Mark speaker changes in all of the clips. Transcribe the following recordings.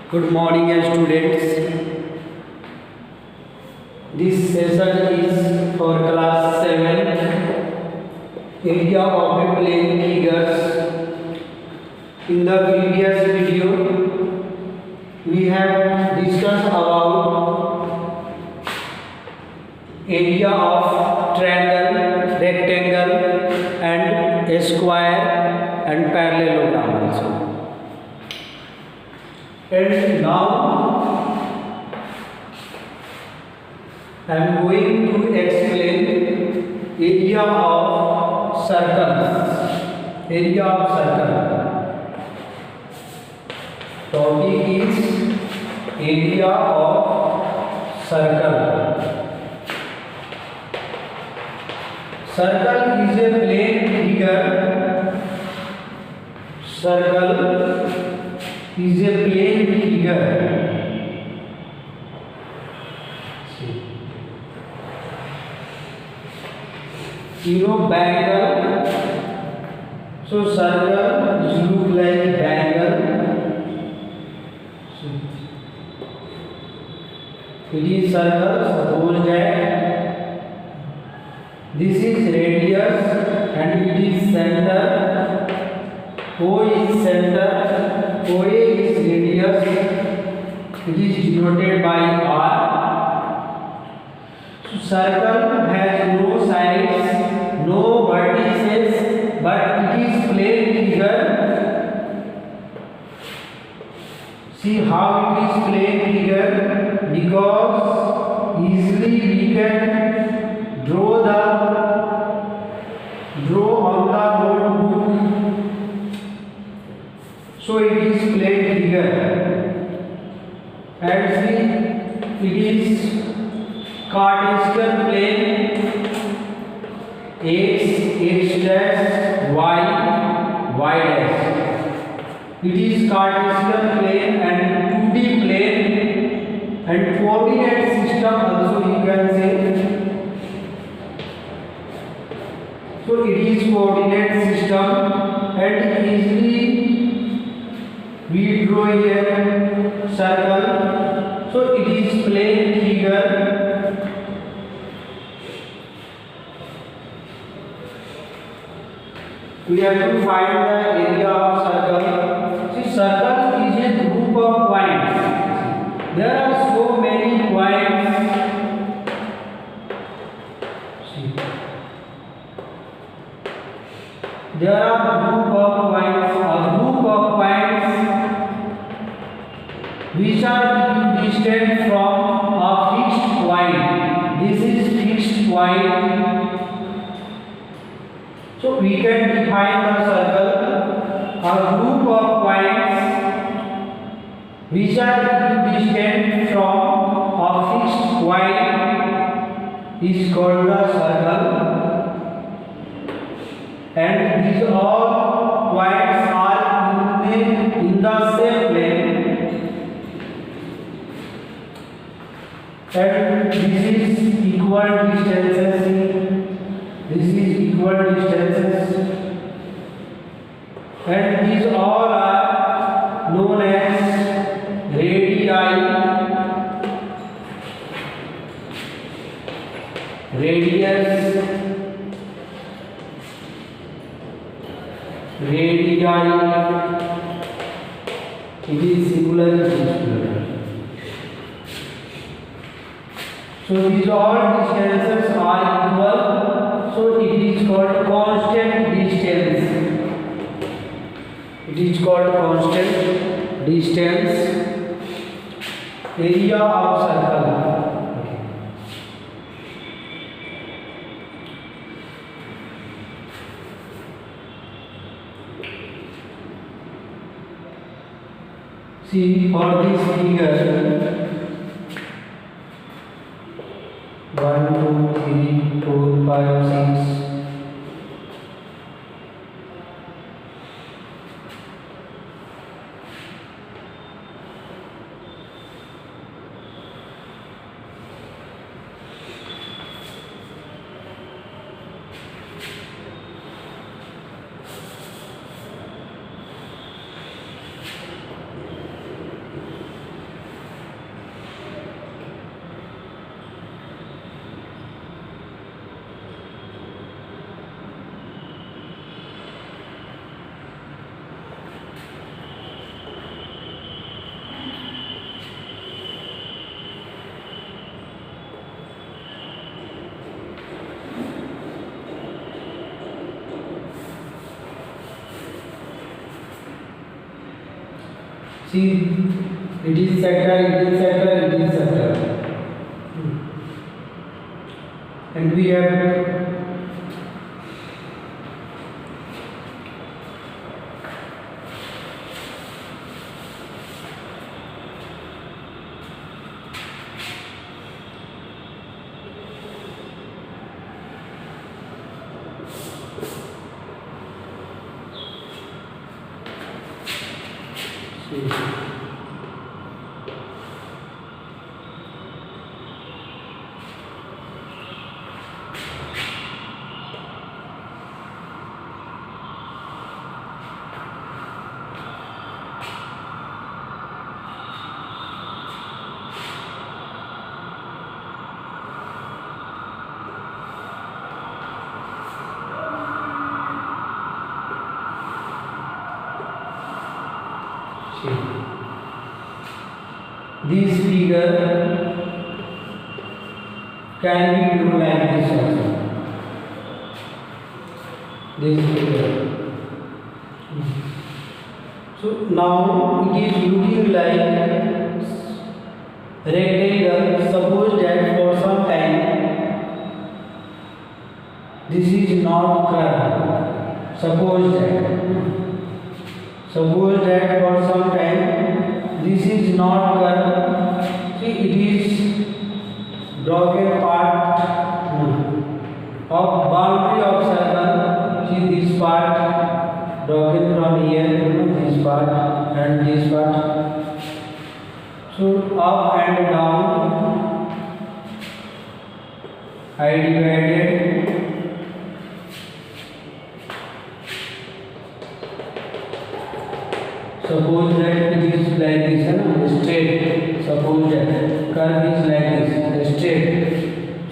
Speaker 1: Good morning, students. This session is for class 7, area of a plane figures. In the previous video, we have discussed about area of triangle, rectangle, and a square and parallelogram also. And now I am going to explain area of circles. Area of circle. Topic is area of circle. Circle is a plane figure. Circle is a plane figure. You know bangle. So circle is look like bangle. It is circle. Suppose that this is radius and it is center. O is center. OA is radius, it is denoted by R. So circle has no sides, no vertices, but it is plane figure. See how it is plane figure, because easily we can draw on the notebook. So it is plane figure, and see it is Cartesian plane, x dash y dash. It is Cartesian plane and 2D plane and coordinate system also you can say. So it is coordinate system and easily we draw here circle. So it is plane figure. We have to find the area of circle. See, circle is a group of points. There are so many points. See, there are group of points. A group of points which are distant from a fixed point. This is fixed point. So we can define the circle. A group of points which are distant from a fixed point is called the circle. And these all points are in the same plane. And this is equal distances. This is equal distances. And these all are known as radii. Radius, radii. It is singular, it is plural. So these all distances are equal. So it is called constant distance. It is called constant distance. Area of circle. Okay. See, for this figure 1, 2, 3, 4, 5, 6. See, it is sector, it is sector, it is sector. And we have this figure can be drawn like this also. This figure. So now it is looking like rectangle. Suppose that for some time this is not curved. Suppose that for some time this is not curved. See, it is broken part of boundary of circle. See, this part broken from here, this part and this part. So up and down I divided. Suppose that it is like this, straight. Suppose that curve is like this, straight.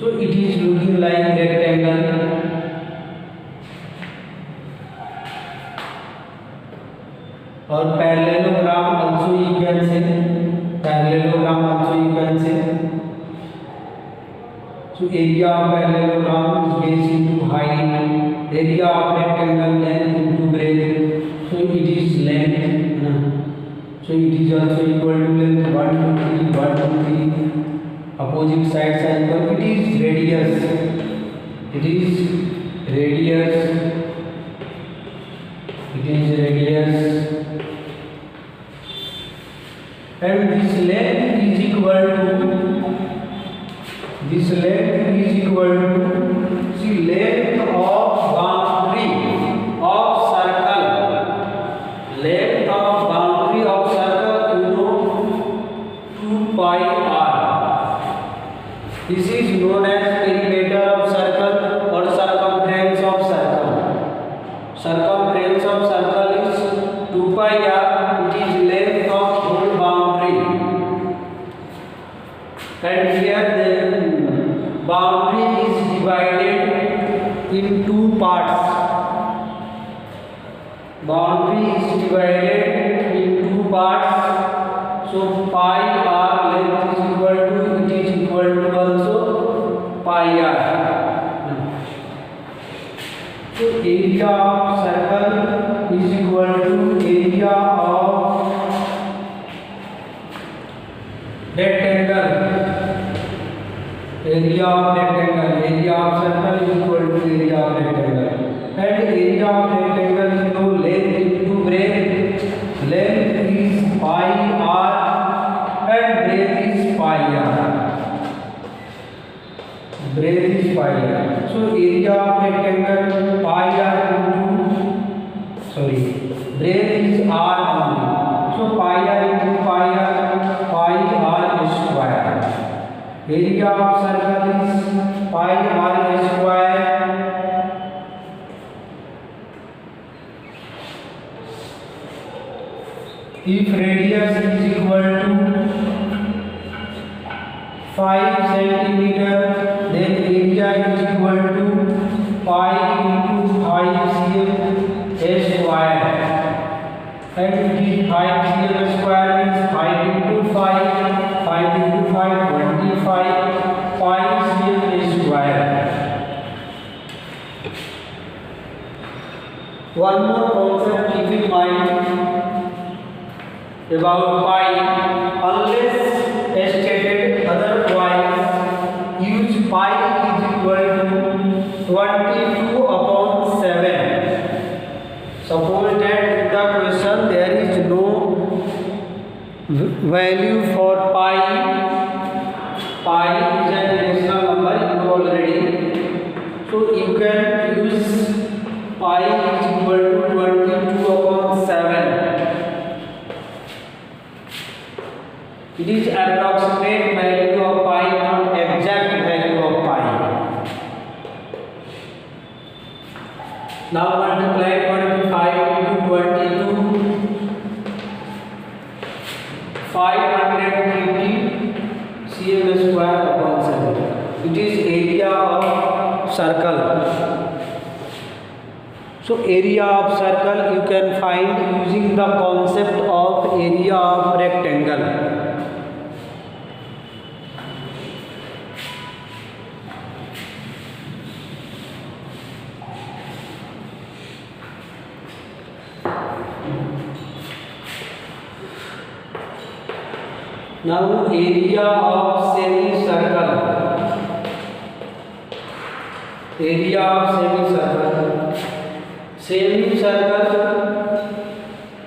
Speaker 1: So it is looking like rectangle. Or parallelogram also you can say. Parallelogram also you can say. So area of parallelogram is base into height. Area of rectangle length into breadth. So it is length. So it is also equal to length 1 2 3 1 2 3. Opposite sides are equal. It is radius. It is radius. It is radius. And this length is equal to. This length is equal to. See, length of boundary of circle. Length of boundary of circle, you know, 2 pi r. This is known as perimeter of circle or circumference of circle. Circumference of circle is 2 pi r. It is length of whole boundary. And here the boundary is divided in 2 parts. Boundary is divided in 2 parts. So pi r length is equal to, it is equal to also pi r. So area of circle is equal to area of rectangle. Area of rectangle. Area of circle is equal to area of rectangle. And area of rectangle is no length into breadth. Length is pi r and breadth is pi r. Breadth is pi r. So area of rectangle pi r into, breadth is r only. So pi r into pi r square. Area of circle is pi r square. If radius is equal to 5 centimeter, then area is equal to pi into 5 cm square. And it is 5 cm square means 5 into 5, 5 into 5, 25, 5 cm square. One more concept keep in mind. about pi unless stated otherwise. Use pi is equal to 22 upon 7. Suppose that in the question there is no value for pi. Pi is an irrational number, you know already. So you can use pi is equal to 22 upon 7. It is approximate value of pi, not exact value of pi. Now multiply 25 into 22. 550 cm square upon 7. It is area of circle. So area of circle you can find using the concept of area of rectangle. Now area of semicircle. Area of semicircle. Semicircle.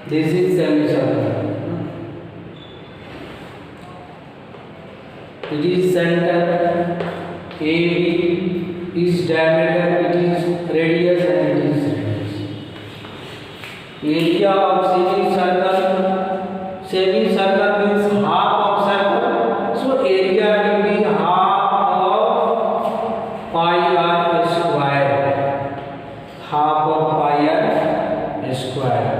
Speaker 1: This is semicircle. It is center. AB is diameter. It is radius and it is radius. Area of semicircle. Semicircle means half of circle. So area will be half of pi r square. Half of pi r square.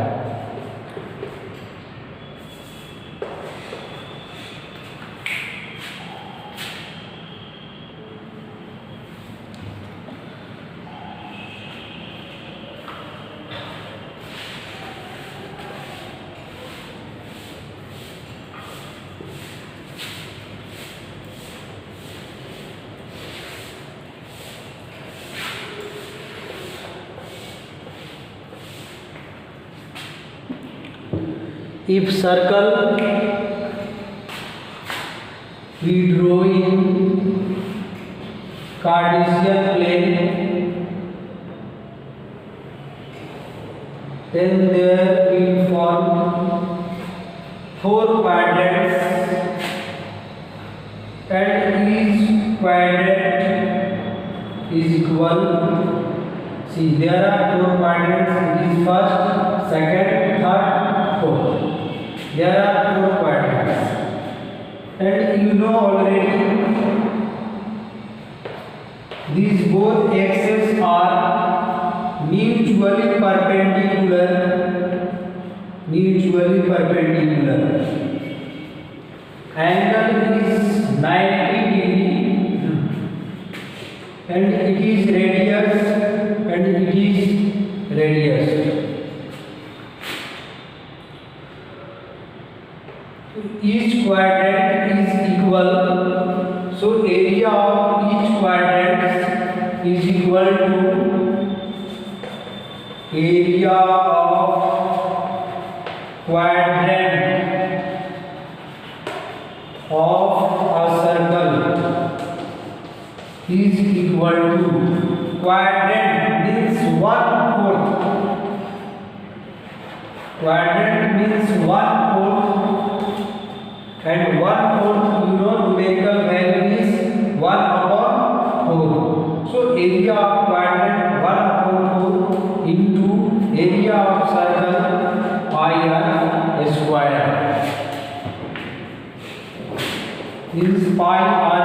Speaker 1: If circle we draw in Cartesian plane, then there will form 4 quadrants and each quadrant is equal. See, there are 4 quadrants. It is first, second, third, fourth. There are 4 quadrants, and you know already these both axes are mutually perpendicular. Mutually perpendicular. Angle is 90 degree, and it is radius, and it is radius. Each quadrant is equal, so area of each quadrant is equal to area of quadrant of a circle is equal to quadrant means 1/4. Quadrant means 1/4. And 1/4, you know, numerical value is 1/4. So area of quadrant 1/4 into area of circle pi r square. This is pi r